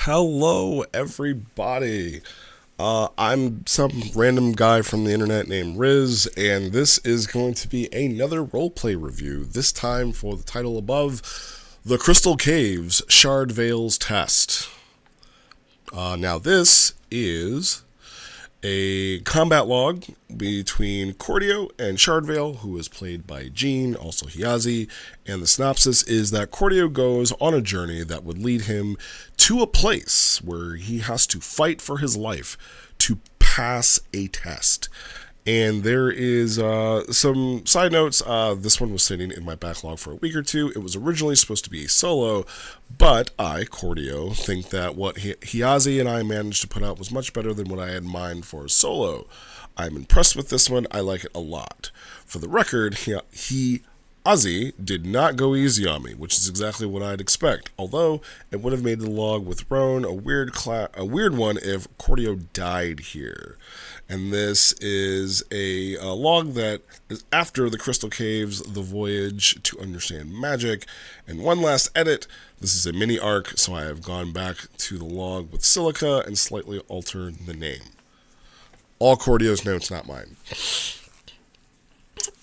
Hello, everybody. I'm some random guy from the internet named Riz, and this is going to be another roleplay review, this time for the title above, The Crystal Caves, Shardveil's Test. Now this is a combat log between Cordio and Shardveil, who is played by Jean, also Hiazi, and the synopsis is that Cordio goes on a journey that would lead him to a place where he has to fight for his life to pass a test. And there is some side notes. This one was sitting in my backlog for a week or two. It was originally supposed to be a solo, but I, Cordio, think that what Hiazi and I managed to put out was much better than what I had in mind for a solo. I'm impressed with this one. I like it a lot. For the record, Hiazi did not go easy on me, which is exactly what I'd expect. Although it would have made the log with Roan a weird one if Cordio died here. And this is a log that is after the Crystal Caves, the voyage to understand magic. And one last edit, this is a mini arc, so I have gone back to the log with Silica and slightly altered the name. All Cordio's notes, not mine.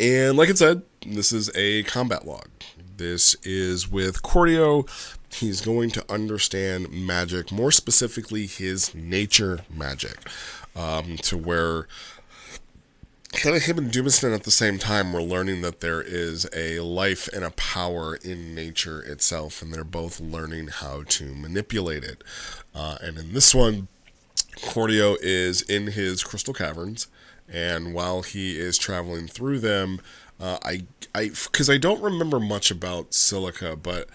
And like it said, this is a combat log. This is with Cordio. He's going to understand magic, more specifically his nature magic. To where kind of him and Dumaston at the same time were learning that there is a life and a power in nature itself, and they're both learning how to manipulate it. And in this one, Cordio is in his crystal caverns, and while he is traveling through them, because I don't remember much about Silica, but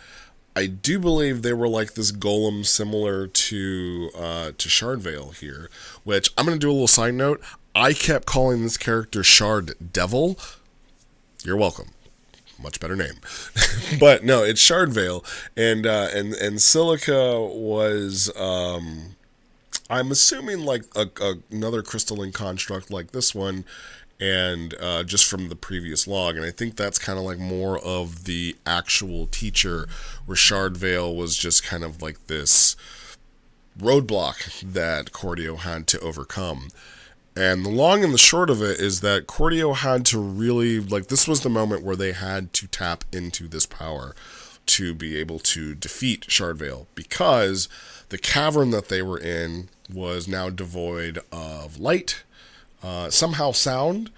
I do believe they were like this golem similar to Shardveil here, which I'm going to do a little side note. I kept calling this character Shardevil. You're welcome. Much better name. But no, it's Shardveil. And Silica was, I'm assuming like another crystalline construct like this one, and just from the previous log. And I think that's kind of like more of the actual teacher, where Shardveil was just kind of like this roadblock that Cordio had to overcome. And the long and the short of it is that Cordio had to really, like, this was the moment where they had to tap into this power to be able to defeat Shardveil, because the cavern that they were in was now devoid of light, somehow sound,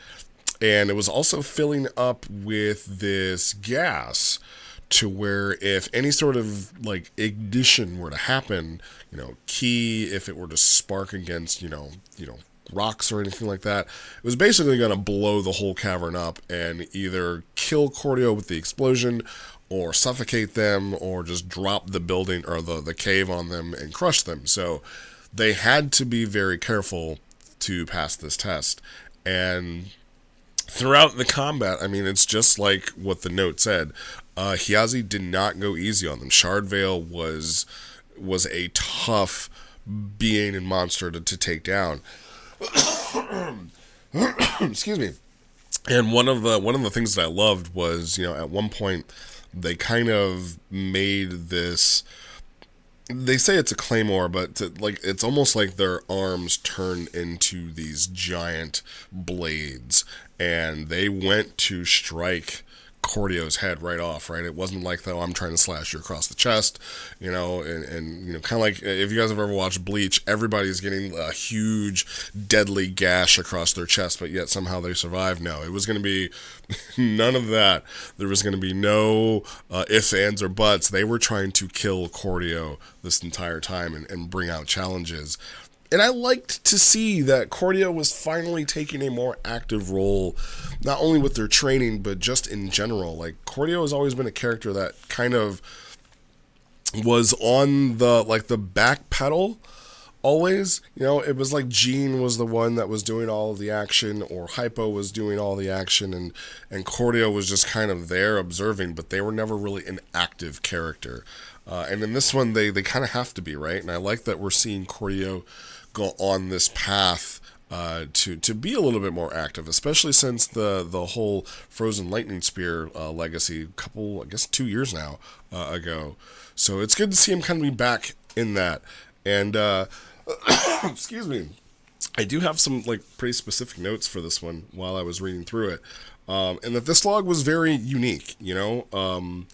and it was also filling up with this gas to where if any sort of like ignition were to happen, key, if it were to spark against, rocks or anything like that, it was basically going to blow the whole cavern up and either kill Cordio with the explosion or suffocate them or just drop the building or the cave on them and crush them. So they had to be very careful to pass this test. And throughout the combat, I mean, it's just like what the note said. Hiazi did not go easy on them. Shardveil was a tough being and monster to take down. Excuse me. And one of the things that I loved was, at one point they kind of made this. They say it's a claymore, but it's almost like their arms turned into these giant blades, and they went to strike Cordio's head right off, right? It wasn't like, though, I'm trying to slash you across the chest, and kind of like if you guys have ever watched Bleach, everybody's getting a huge, deadly gash across their chest, but yet somehow they survive. No, it was going to be none of that. There was going to be no ifs, ands, or buts. They were trying to kill Cordio this entire time and bring out challenges. And I liked to see that Cordio was finally taking a more active role, not only with their training, but just in general. Like, Cordio has always been a character that kind of was on the back pedal always. It was like Jean was the one that was doing all of the action, or Hypo was doing all the action, and Cordio was just kind of there observing, but they were never really an active character. And in this one, they kind of have to be, right? And I like that we're seeing Cordio go on this path to be a little bit more active, especially since the whole Frozen Lightning Spear legacy, 2 years now ago. So it's good to see him kind of be back in that. And excuse me, I do have some like pretty specific notes for this one while I was reading through it, and that this log was very unique. And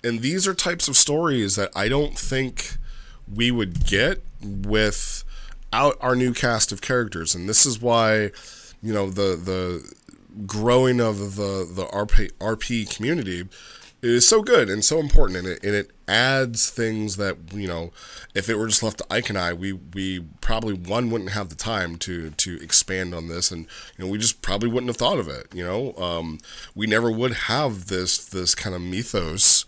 these are types of stories that I don't think we would get without our new cast of characters, and this is why, the growing of the RP community is so good and so important, and it adds things that, if it were just left to Ike and I, we probably wouldn't have the time to expand on this, and we just probably wouldn't have thought of it. We never would have this kind of mythos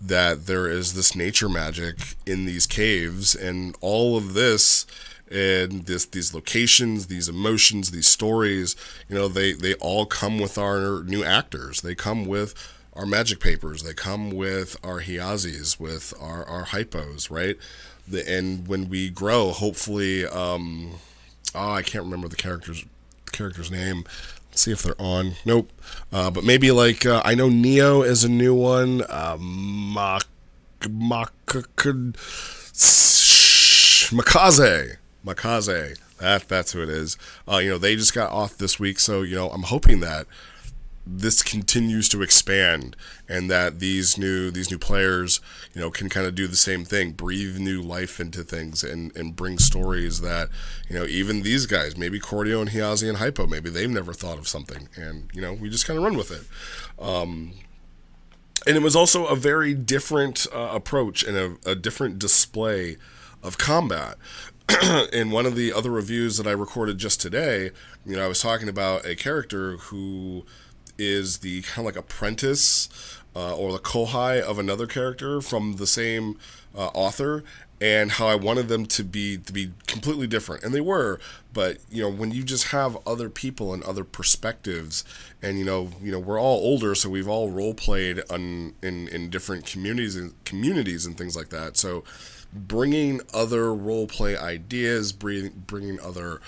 that there is this nature magic in these caves, and all of this, and these locations, these emotions, these stories, they all come with our new actors. They come with our magic papers. They come with our Hiazis, with our hypos, right? And when we grow, hopefully, I can't remember the character's name. Let's see if they're on. Nope. But maybe like, I know Neo is a new one. Makaze. That's who it is. They just got off this week, so I'm hoping that this continues to expand, and that these new players, can kind of do the same thing, breathe new life into things, and bring stories that, even these guys, maybe Cordio and Hiazi and Hypo, maybe they've never thought of something, and we just kind of run with it. And it was also a very different approach, and a different display of combat. In one of the other reviews that I recorded just today, I was talking about a character who is the kind of like apprentice or the kohai of another character from the same author, and how I wanted them to be completely different, and they were. But when you just have other people and other perspectives, and we're all older, so we've all role played in different communities and things like that. So bringing other role play ideas, bringing other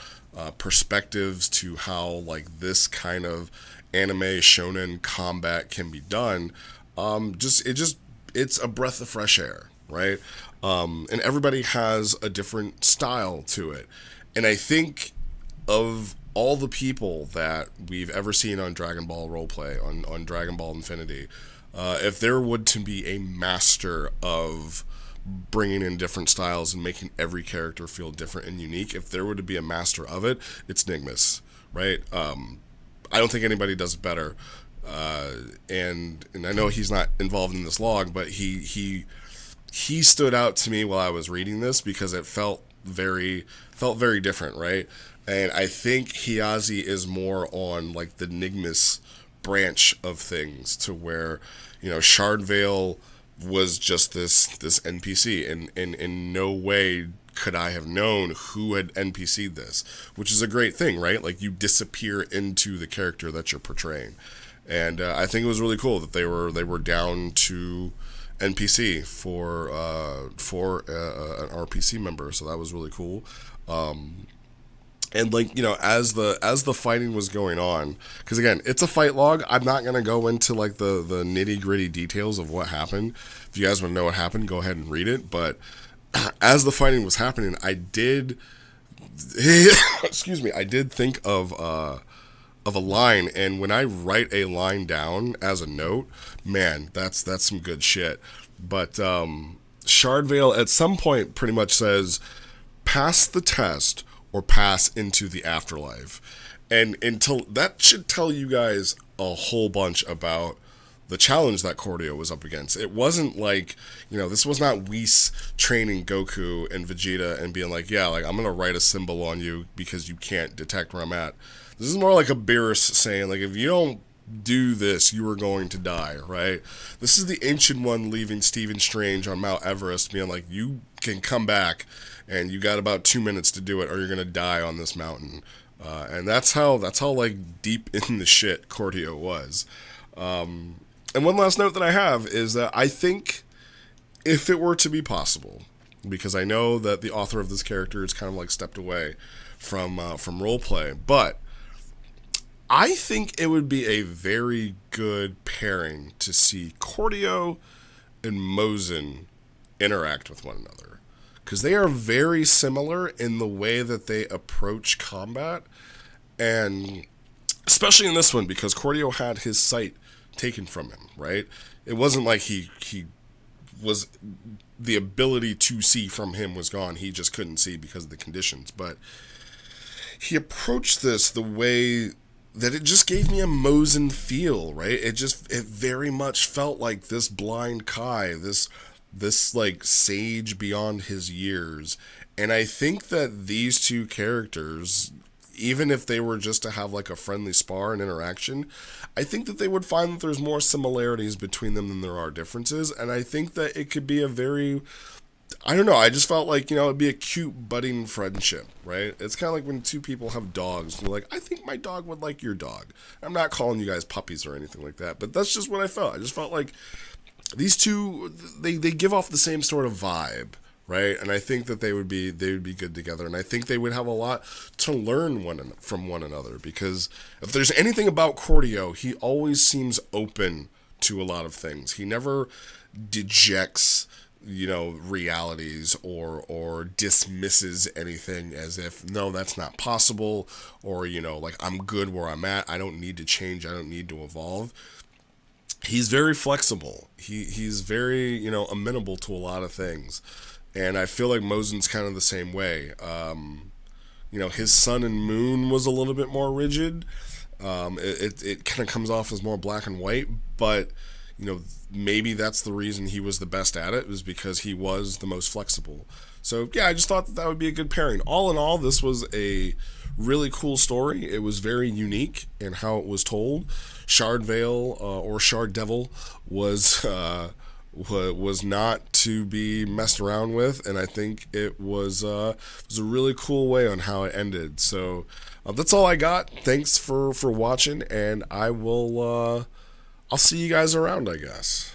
perspectives to how like this kind of anime shonen combat can be done, it's a breath of fresh air, right? And everybody has a different style to it, and I think of all the people that we've ever seen on Dragon Ball roleplay, on Dragon Ball Infinity, if there would to be a master of bringing in different styles and making every character feel different and unique, if there were to be a master of it, it's Nigmas, right? I don't think anybody does it better, and I know he's not involved in this log, but he stood out to me while I was reading this, because it felt very different, right? And I think Hiazi is more on like the Nigmas branch of things, to where Shardveil was just this NPC, and in no way could I have known who had NPC'd this, which is a great thing, right? Like, you disappear into the character that you're portraying, and I think it was really cool that they were down to NPC for an RPC member, so that was really cool. And like, as the fighting was going on, because again, it's a fight log, I'm not gonna go into like the nitty gritty details of what happened. If you guys want to know what happened, go ahead and read it. But as the fighting was happening, I did excuse me, I did think of a line, and when I write a line down as a note, man, that's some good shit. But Shardveil at some point pretty much says, pass the test or pass into the afterlife. And until that should tell you guys a whole bunch about the challenge that Cordio was up against. It wasn't like, this was not Whis training Goku and Vegeta and being like, yeah, like, I'm going to write a symbol on you because you can't detect where I'm at. This is more like a Beerus saying, like, if you don't do this, you are going to die, right? This is the Ancient One leaving Stephen Strange on Mount Everest being like, you can come back, and you got about 2 minutes to do it, or you're going to die on this mountain. And that's how like deep in the shit Cordio was. And one last note that I have is that I think if it were to be possible, because I know that the author of this character is kind of like stepped away from roleplay, but I think it would be a very good pairing to see Cordio and Mozen interact with one another. because they are very similar in the way that they approach combat, and especially in this one because Cordio had his sight taken from him. Right? It wasn't like he was the ability to see from him was gone. He just couldn't see because of the conditions. But he approached this the way that it just gave me a Mosen feel, right? It very much felt like this blind Kai, this like sage beyond his years. And I think that these two characters, even if they were just to have like a friendly spar and interaction, I think that they would find that there's more similarities between them than there are differences. And I think that it could be a very, I don't know, I just felt like, it'd be a cute budding friendship, right? It's kind of like when two people have dogs, and they're like, I think my dog would like your dog. I'm not calling you guys puppies or anything like that, but that's just what I felt. I just felt like these two, they give off the same sort of vibe, right? And I think that they would be good together, and I think they would have a lot to learn from one another, because if there's anything about Cordio, he always seems open to a lot of things. He never dejects realities or dismisses anything as if, no, that's not possible, or like, I'm good where I'm at, I don't need to change, I don't need to evolve. He's very flexible. He's very amenable to a lot of things, and I feel like Mosen's kind of the same way. His sun and moon was a little bit more rigid. It kind of comes off as more black and white, but maybe that's the reason he was the best at it, was because he was the most flexible. So yeah, I just thought that would be a good pairing. All in all, this was a really cool story. It was very unique in how it was told. Shardveil or Shardveil was not to be messed around with, and I think it was a really cool way on how it ended. So that's all I got. Thanks for watching, and I'll see you guys around, I guess.